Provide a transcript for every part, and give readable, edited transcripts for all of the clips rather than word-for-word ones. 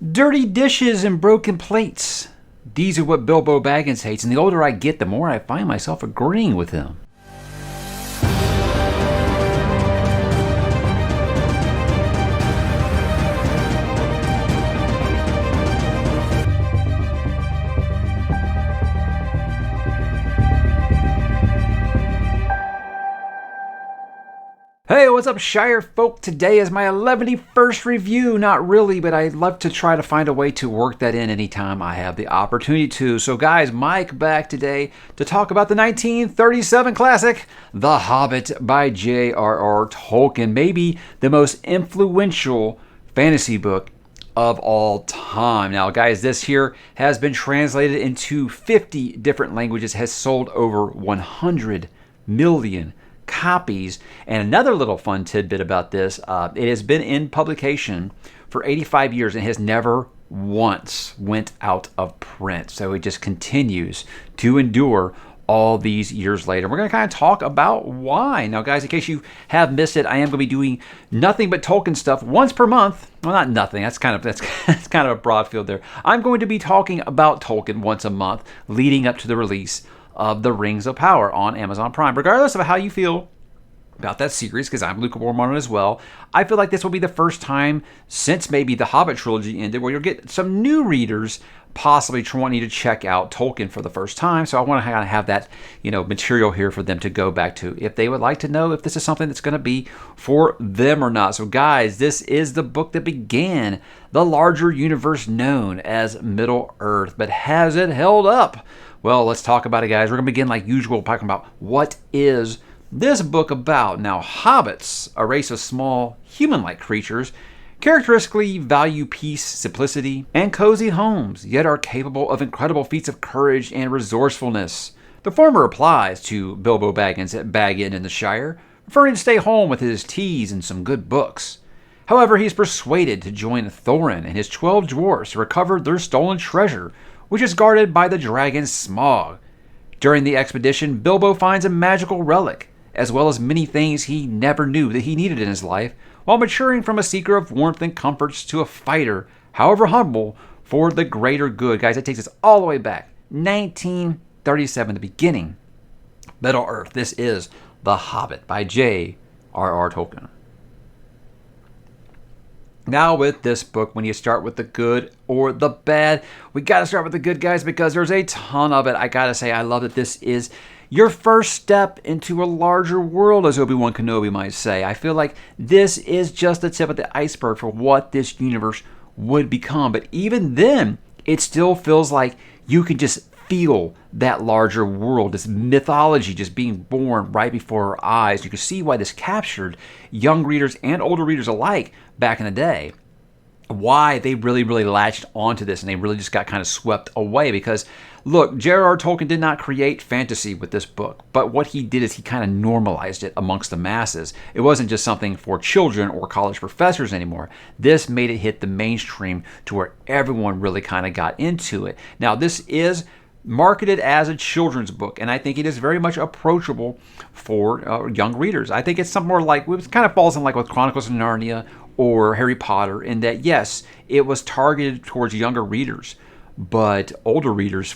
Dirty dishes and broken plates. These are what Bilbo Baggins hates, and the older I get, the more I find myself agreeing with him. Hey, what's up, Shire folk? Today is my 11st review. Not really, but I'd love to try to find a way to work that in anytime I have the opportunity to. So guys, Mike back today to talk about the 1937 classic, The Hobbit by J.R.R. Tolkien. Maybe the most influential fantasy book of all time. Now, guys, this here has been translated into 50 different languages, has sold over 100 million copies. And another little fun tidbit about this, it has been in publication for 85 years and has never once went out of print. So it just continues to endure all these years later. We're going to kind of talk about why. Now, guys, in case you have missed it, I am going to be doing nothing but Tolkien stuff once per month. Well, not nothing. That's kind of a broad field there. I'm going to be talking about Tolkien once a month leading up to the release of The Rings of Power on Amazon Prime. Regardless of how you feel about that series, because I'm lukewarm on it as well, I feel like this will be the first time since maybe the Hobbit trilogy ended where you'll get some new readers possibly wanting to check out Tolkien for the first time. So I want to kind of have that, material here for them to go back to if they would like to know if this is something that's going to be for them or not. So guys, this is the book that began the larger universe known as Middle Earth. But has it held up? Well, let's talk about it, guys. We're going to begin like usual talking about what is this book about. Now, hobbits, a race of small, human-like creatures, characteristically value peace, simplicity, and cozy homes, yet are capable of incredible feats of courage and resourcefulness. The former applies to Bilbo Baggins at Bag End in the Shire, preferring to stay home with his teas and some good books. However, he is persuaded to join Thorin and his 12 dwarfs to recover their stolen treasure, which is guarded by the dragon Smaug. During the expedition, Bilbo finds a magical relic, as well as many things he never knew that he needed in his life, while maturing from a seeker of warmth and comforts to a fighter, however humble, for the greater good. Guys, that takes us all the way back. 1937, the beginning. Middle Earth. This is The Hobbit by J.R.R. Tolkien. Now with this book, when you start with the good or the bad, we got to start with the good, guys, because there's a ton of it. I got to say, I love that this is your first step into a larger world, as Obi-Wan Kenobi might say. I feel like this is just the tip of the iceberg for what this universe would become. But even then, it still feels like you can just feel that larger world, this mythology just being born right before our eyes. You can see why this captured young readers and older readers alike back in the day. Why they really latched onto this and they really just got kind of swept away. Because look, J.R.R. Tolkien did not create fantasy with this book, but what he did is he kind of normalized it amongst the masses. It wasn't just something for children or college professors anymore. This made it hit the mainstream to where everyone really kind of got into it. Now, this is marketed as a children's book, and I think it is very much approachable for young readers. I think it's something more like, it kind of falls in like with Chronicles of Narnia or Harry Potter, in that, yes, it was targeted towards younger readers, but older readers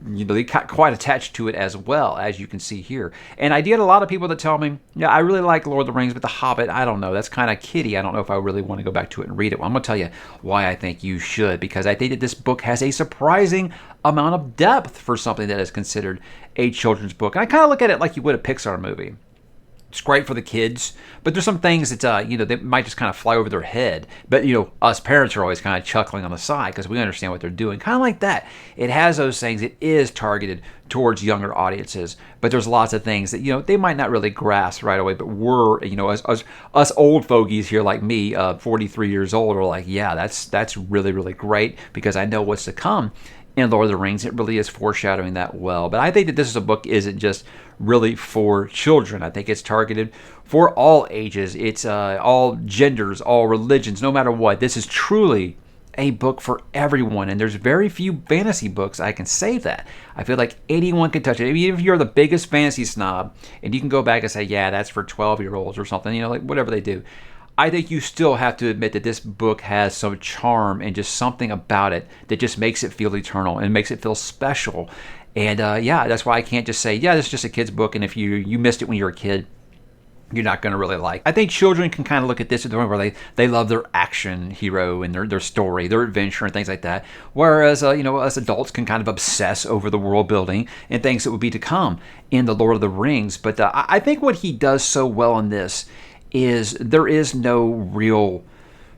they got quite attached to it as well, as you can see here. And I get a lot of people that tell me, yeah, I really like Lord of the Rings, but The Hobbit, I don't know, that's kind of kiddie. I don't know if I really want to go back to it and read it. Well, I'm going to tell you why I think you should, because I think that this book has a surprising amount of depth for something that is considered a children's book. And I kind of look at it like you would a Pixar movie. It's great for the kids, but there's some things that, they might just kind of fly over their head. But, us parents are always kind of chuckling on the side because we understand what they're doing. Kind of like that. It has those things. It is targeted towards younger audiences, but there's lots of things that, they might not really grasp right away, but we're, us old fogies here like me, 43 years old, are like, yeah, that's really great because I know what's to come. In Lord of the Rings, it really is foreshadowing that well. But I think that this is a book isn't just really for children. I think it's targeted for all ages. It's all genders, all religions, no matter what. This is truly a book for everyone. And there's very few fantasy books I can say that. I feel like anyone can touch it. Even if you're the biggest fantasy snob and you can go back and say, yeah, that's for 12-year-olds or something, like whatever they do. I think you still have to admit that this book has some charm and just something about it that just makes it feel eternal and makes it feel special. And yeah, that's why I can't just say, yeah, this is just a kid's book, and if you missed it when you were a kid, you're not going to really like. I think children can kind of look at this at the point where they love their action hero and their story, their adventure and things like that. Whereas, us adults can kind of obsess over the world building and things that would be to come in the Lord of the Rings. But I think what he does so well in this is there is no real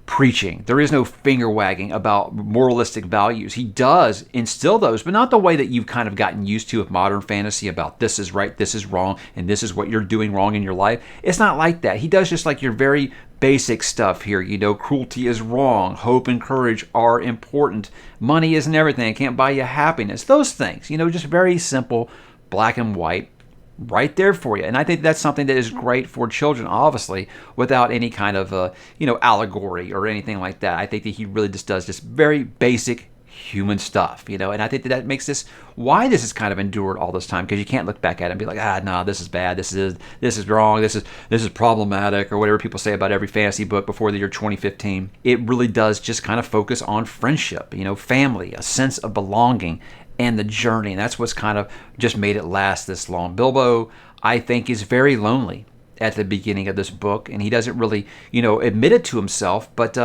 preaching. There is no finger wagging about moralistic values. He does instill those, but not the way that you've kind of gotten used to with modern fantasy about this is right, this is wrong, and this is what you're doing wrong in your life. It's not like that. He does just like your very basic stuff here. Cruelty is wrong. Hope and courage are important. Money isn't everything. It can't buy you happiness. Those things, just very simple, black and white, right there for you. And I think that's something that is great for children, obviously, without any kind of allegory or anything like that. I think that he really just does just very basic human stuff, and I think that makes this why this has kind of endured all this time, because you can't look back at it and be like, no, this is bad, this is wrong, this is problematic, or whatever people say about every fantasy book before the year 2015. It really does just kind of focus on friendship, family, a sense of belonging, and the journey. And that's what's kind of just made it last this long. Bilbo, I think, is very lonely at the beginning of this book, and he doesn't really, admit it to himself, but,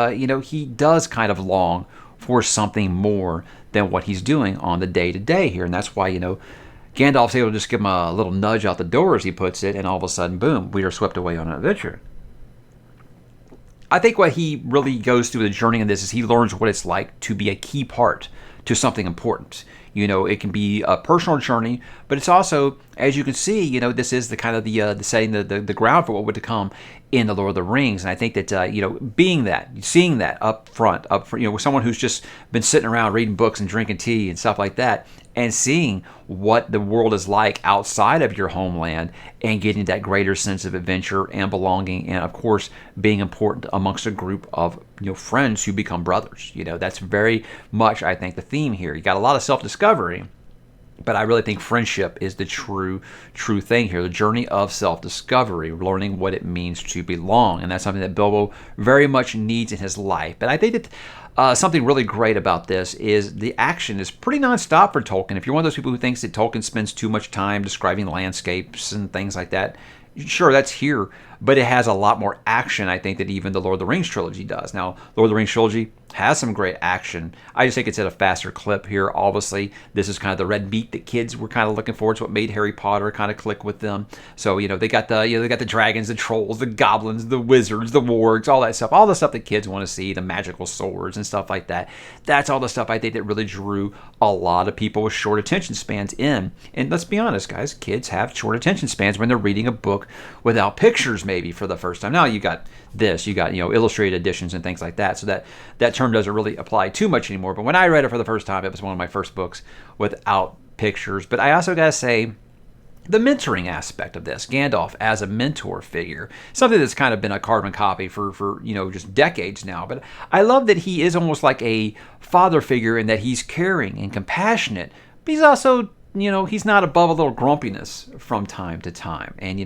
he does kind of long for something more than what he's doing on the day-to-day here. And that's why, Gandalf's able to just give him a little nudge out the door, as he puts it, and all of a sudden, boom, we are swept away on an adventure. I think what he really goes through the journey in this is he learns what it's like to be a key part to something important. It can be a personal journey, but it's also, as you can see, this is the kind of the setting, the ground for what would to come in the Lord of the Rings. And I think that seeing that up front, with someone who's just been sitting around reading books and drinking tea and stuff like that, and seeing what the world is like outside of your homeland, and getting that greater sense of adventure and belonging, and of course being important amongst a group of friends who become brothers. That's very much, I think, the theme here. You got a lot of self-discovery, but I really think friendship is the true thing here. The journey of self-discovery, learning what it means to belong. And that's something that Bilbo very much needs in his life. But I think that something really great about this is the action is pretty nonstop for Tolkien. If you're one of those people who thinks that Tolkien spends too much time describing landscapes and things like that, sure, that's here, but it has a lot more action, I think, than even the Lord of the Rings trilogy does. Now, Lord of the Rings trilogy has some great action. I just think it's at a faster clip here. Obviously, this is kind of the red meat that kids were kind of looking forward to, what made Harry Potter kind of click with them. So, they got the dragons, the trolls, the goblins, the wizards, the wargs, all that stuff. All the stuff that kids want to see, the magical swords and stuff like that. That's all the stuff I think that really drew a lot of people with short attention spans in. And let's be honest, guys, kids have short attention spans when they're reading a book without pictures maybe for the first time. Now you got illustrated editions and things like that. So that term doesn't really apply too much anymore. But when I read it for the first time, it was one of my first books without pictures. But I also got to say, the mentoring aspect of this, Gandalf as a mentor figure, something that's kind of been a carbon copy for just decades now. But I love that he is almost like a father figure in that he's caring and compassionate, but he's also he's not above a little grumpiness from time to time. And,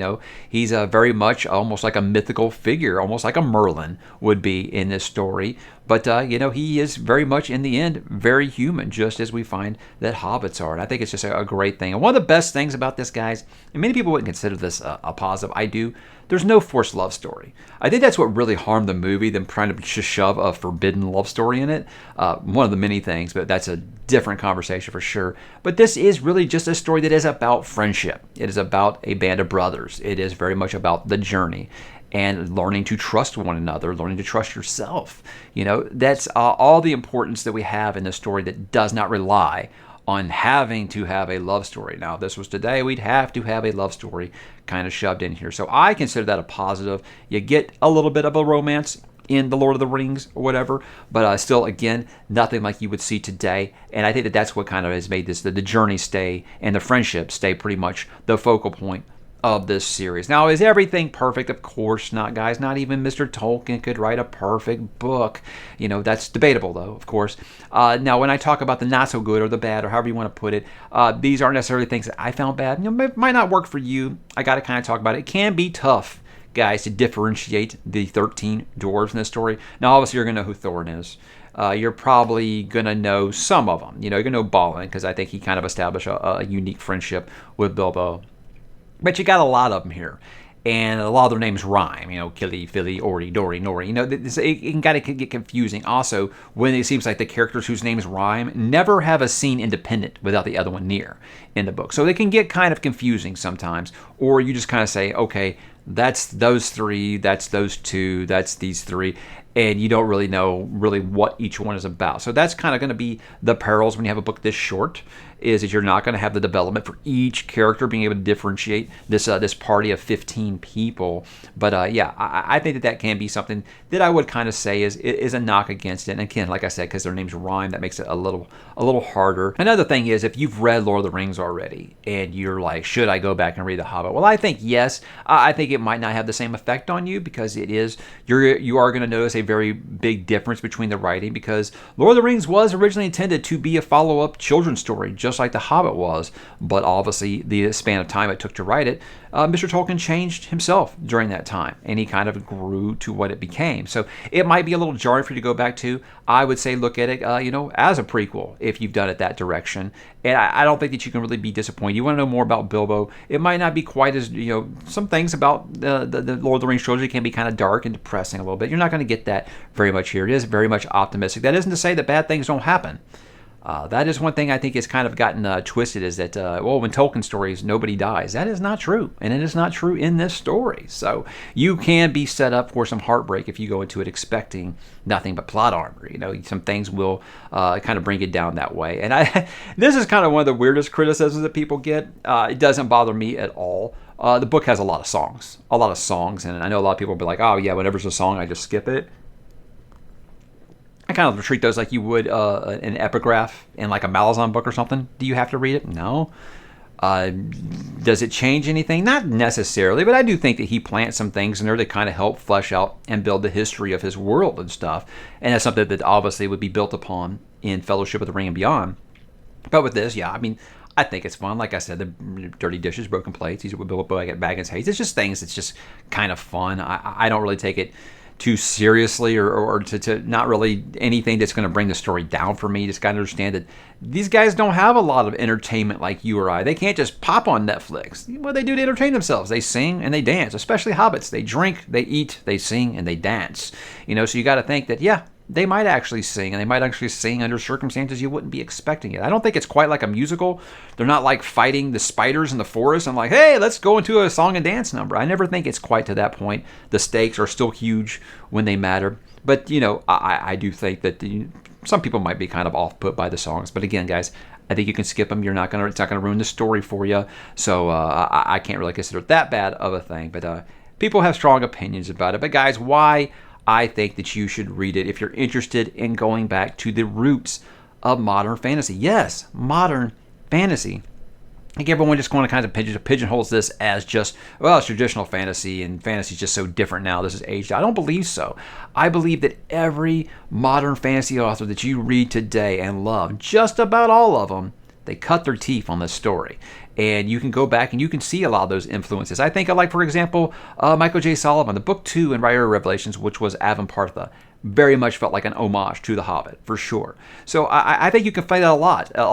he's very much almost like a mythical figure, almost like a Merlin would be in this story. But, he is very much, in the end, very human, just as we find that hobbits are. And I think it's just a great thing. And one of the best things about this, guys, and many people wouldn't consider this a positive, I do, there's no forced love story. I think that's what really harmed the movie, them trying to just shove a forbidden love story in it. One of the many things, but that's a different conversation for sure. But this is really just a story that is about friendship. It is about a band of brothers. It is very much about the journey and learning to trust one another, learning to trust yourself. That's all the importance that we have in this story that does not rely on having to have a love story. Now, if this was today, we'd have to have a love story kind of shoved in here. So I consider that a positive. You get a little bit of a romance in The Lord of the Rings or whatever, but still, again, nothing like you would see today. And I think that that's what kind of has made this, the journey stay and the friendship stay pretty much the focal point of this series. Now, is everything perfect? Of course not, guys. Not even Mr. Tolkien could write a perfect book. That's debatable, though, of course. Now, when I talk about the not so good or the bad or however you want to put it, these aren't necessarily things that I found bad. It might not work for you. I got to kind of talk about it. It can be tough guys, to differentiate the 13 dwarves in this story. Now, obviously, you're going to know who Thorin is. You're probably going to know some of them. You're going to know Balin, because I think he kind of established a unique friendship with Bilbo. But you got a lot of them here. And a lot of their names rhyme, Killy, Philly, Ori, Dory, Nori. It can kind of get confusing. Also, when it seems like the characters whose names rhyme never have a scene independent without the other one near in the book. So they can get kind of confusing sometimes. Or you just kind of say, okay, that's those three, that's those two, that's these three. And you don't really know what each one is about. So that's kind of going to be the perils when you have a book this short, is that you're not going to have the development for each character being able to differentiate this party of 15 people. But I think that can be something that I would kind of say is a knock against it. And again, like I said, because their names rhyme, that makes it a little harder. Another thing is, if you've read Lord of the Rings already and you're like, should I go back and read The Hobbit? Well, I think yes. I think it might not have the same effect on you, because you are going to notice a very big difference between the writing, because Lord of the Rings was originally intended to be a follow-up children's story, just like The Hobbit was. But obviously, the span of time it took to write it, Mr. Tolkien changed himself during that time, and he kind of grew to what it became. So it might be a little jarring for you to go back to. I would say look at it, as a prequel if you've done it that direction. And I don't think that you can really be disappointed. You want to know more about Bilbo. It might not be quite as, some things about the Lord of the Rings trilogy can be kind of dark and depressing a little bit. You're not going to get that very much here. It is very much optimistic. That isn't to say that bad things don't happen. That is one thing I think has kind of gotten twisted, is that, when Tolkien stories, nobody dies. That is not true, and it is not true in this story. So you can be set up for some heartbreak if you go into it expecting nothing but plot armor. Some things will kind of bring it down that way. And this is kind of one of the weirdest criticisms that people get. It doesn't bother me at all. The book has a lot of songs, and I know a lot of people will be like, oh yeah, whenever there's a song, I just skip it. I kind of treat those like you would an epigraph in like a Malazan book or something. Do you have to read it? No. Does it change anything? Not necessarily, but I do think that he plants some things in there that kind of help flesh out and build the history of his world and stuff. And that's something that obviously would be built upon in Fellowship of the Ring and beyond. But with this, I think it's fun. Like I said, the dirty dishes, broken plates, these are what Bilbo Baggins hates. It's just things that's just kind of fun. I don't really take it too seriously or to not really anything that's going to bring the story down for me. Just got to understand that these guys don't have a lot of entertainment like you or I. They can't just pop on Netflix. What they do to entertain themselves, they sing and they dance, especially hobbits. They drink, they eat, they sing, and they dance. So you got to think that, they might actually sing, and they might actually sing under circumstances you wouldn't be expecting it. I don't think it's quite like a musical. They're not like fighting the spiders in the forest and like, hey, let's go into a song and dance number. I never think it's quite to that point. The stakes are still huge when they matter. But, I do think that some people might be kind of off-put by the songs. But again, guys, I think you can skip them. It's not going to ruin the story for you. So I can't really consider it that bad of a thing. But people have strong opinions about it. But guys, why I think that you should read it if you're interested in going back to the roots of modern fantasy. Yes, modern fantasy. I think everyone just kind of pigeonholes this as just, it's traditional fantasy, and fantasy is just so different now. This is aged. I don't believe so. I believe that every modern fantasy author that you read today and love, just about all of them, they cut their teeth on this story. And you can go back and you can see a lot of those influences. I think for example, Michael J. Sullivan, the book 2 in J.R.R. Revelations, which was Avanpartha, very much felt like an homage to The Hobbit, for sure. So I think you can find that a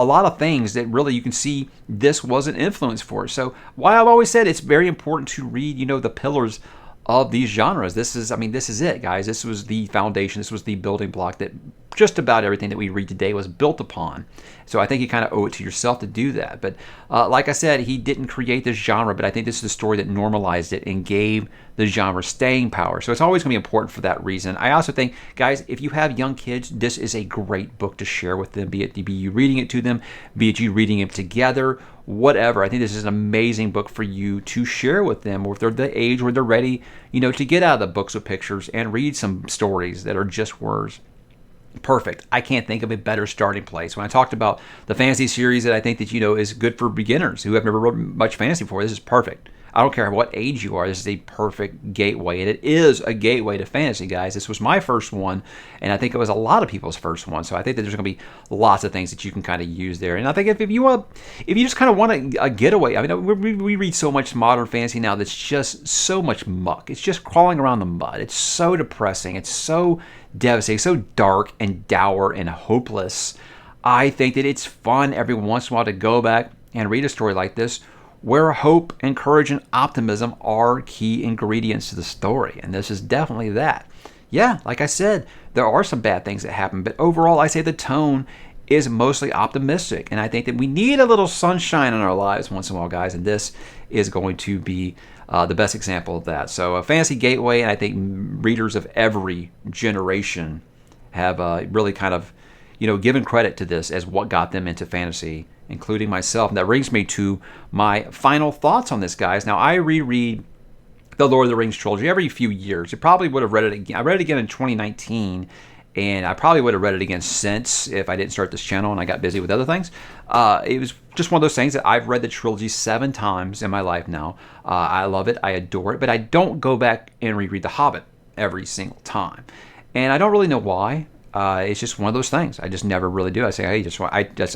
lot of things that really you can see this was an influence for. So why I've always said it's very important to read, the pillars of these genres. This is it, guys. This was the foundation. This was the building block that just about everything that we read today was built upon. So I think you kind of owe it to yourself to do that. But like I said, he didn't create this genre, but I think this is a story that normalized it and gave the genre staying power. So it's always going to be important for that reason. I also think, guys, if you have young kids, this is a great book to share with them, be it you reading it to them, be it you reading it together, whatever. I think this is an amazing book for you to share with them, or if they're the age where they're ready, to get out of the books with pictures and read some stories that are just words. Perfect. I can't think of a better starting place. When I talked about the fantasy series that I think that is good for beginners who have never read much fantasy before, this is perfect. I don't care what age you are, this is a perfect gateway. And it is a gateway to fantasy, guys. This was my first one, and I think it was a lot of people's first one. So I think that there's going to be lots of things that you can kind of use there. And I think if you just kind of want a getaway, I mean, we read so much modern fantasy now that's just so much muck. It's just crawling around the mud. It's so depressing. It's so devastating, so dark and dour and hopeless. I think that it's fun every once in a while to go back and read a story like this where hope and courage and optimism are key ingredients to the story. And this is definitely that. Yeah, like I said, there are some bad things that happen, but overall I say the tone is mostly optimistic. And I think that we need a little sunshine in our lives once in a while, guys, and this is going to be the best example of that. So a fantasy gateway, and I think readers of every generation have really kind of given credit to this as what got them into fantasy, including myself. And that brings me to my final thoughts on this, guys. Now, I reread the Lord of the Rings trilogy every few years. I probably would have read it again. I read it again in 2019, and I probably would have read it again since if I didn't start this channel and I got busy with other things. It was just one of those things that I've read the trilogy 7 times in my life now. I love it. I adore it. But I don't go back and reread The Hobbit every single time. And I don't really know why. It's just one of those things. I just never really do. I say, hey,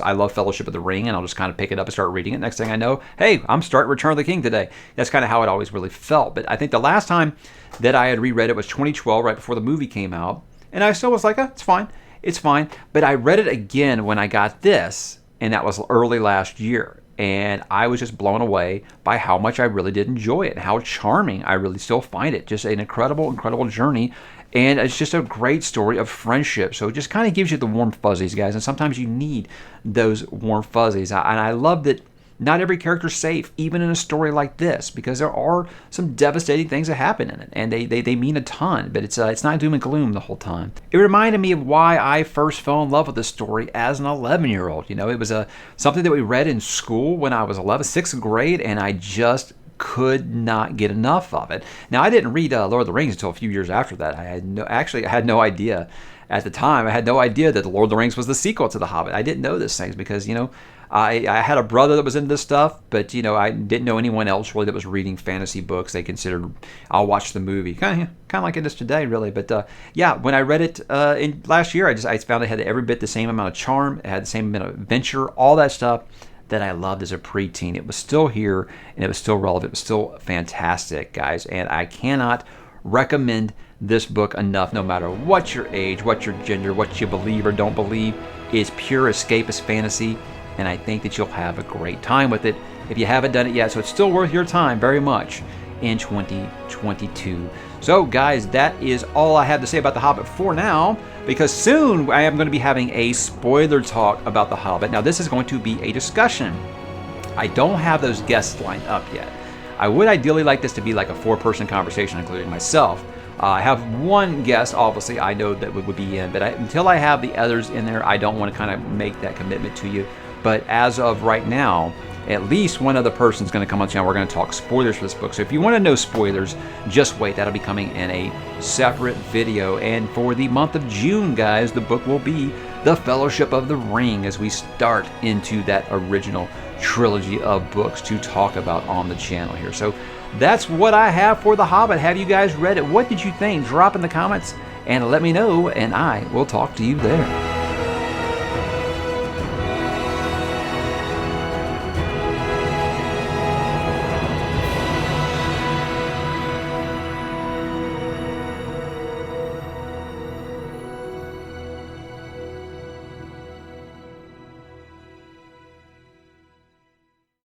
I love Fellowship of the Ring, and I'll just kind of pick it up and start reading it. Next thing I know, hey, I'm starting Return of the King today. That's kind of how it always really felt. But I think the last time that I had reread it was 2012, right before the movie came out. And I still was like, it's fine. It's fine. But I read it again when I got this, and that was early last year. And I was just blown away by how much I really did enjoy it and how charming I really still find it. Just an incredible, incredible journey. And it's just a great story of friendship. So it just kind of gives you the warm fuzzies, guys. And sometimes you need those warm fuzzies. And I love that not every character's safe, even in a story like this, because there are some devastating things that happen in it. And they mean a ton, but it's not doom and gloom the whole time. It reminded me of why I first fell in love with this story as an 11-year-old. It was something that we read in school when I was 11, 6th grade, and I just could not get enough of it. Now, I didn't read Lord of the Rings until a few years after that. I had no idea at the time. I had no idea that The Lord of the Rings was the sequel to The Hobbit. I didn't know these things because, I had a brother that was into this stuff, but, I didn't know anyone else really that was reading fantasy books. They considered, I'll watch the movie. Kind of like it is today, really. But, when I read it in last year, I found it had every bit the same amount of charm. It had the same amount of adventure, all that stuff that I loved as a preteen. It was still here, and it was still relevant. It was still fantastic, guys. And I cannot recommend this book enough, no matter what your age, what your gender, what you believe or don't believe. It's pure escapist fantasy, and I think that you'll have a great time with it if you haven't done it yet. So it's still worth your time very much in 2022. So, guys, that is all I have to say about The Hobbit for now, because soon I am going to be having a spoiler talk about The Hobbit. Now, this is going to be a discussion. I don't have those guests lined up yet. I would ideally like this to be like a 4-person conversation, including myself. I have one guest, obviously, I know that would be in, but until I have the others in there, I don't want to kind of make that commitment to you. But as of right now, at least one other person is going to come on the channel. We're going to talk spoilers for this book. So if you want to know spoilers, just wait. That'll be coming in a separate video. And for the month of June, guys, the book will be The Fellowship of the Ring as we start into that original trilogy of books to talk about on the channel here. So that's what I have for The Hobbit. Have you guys read it? What did you think? Drop in the comments and let me know, and I will talk to you there.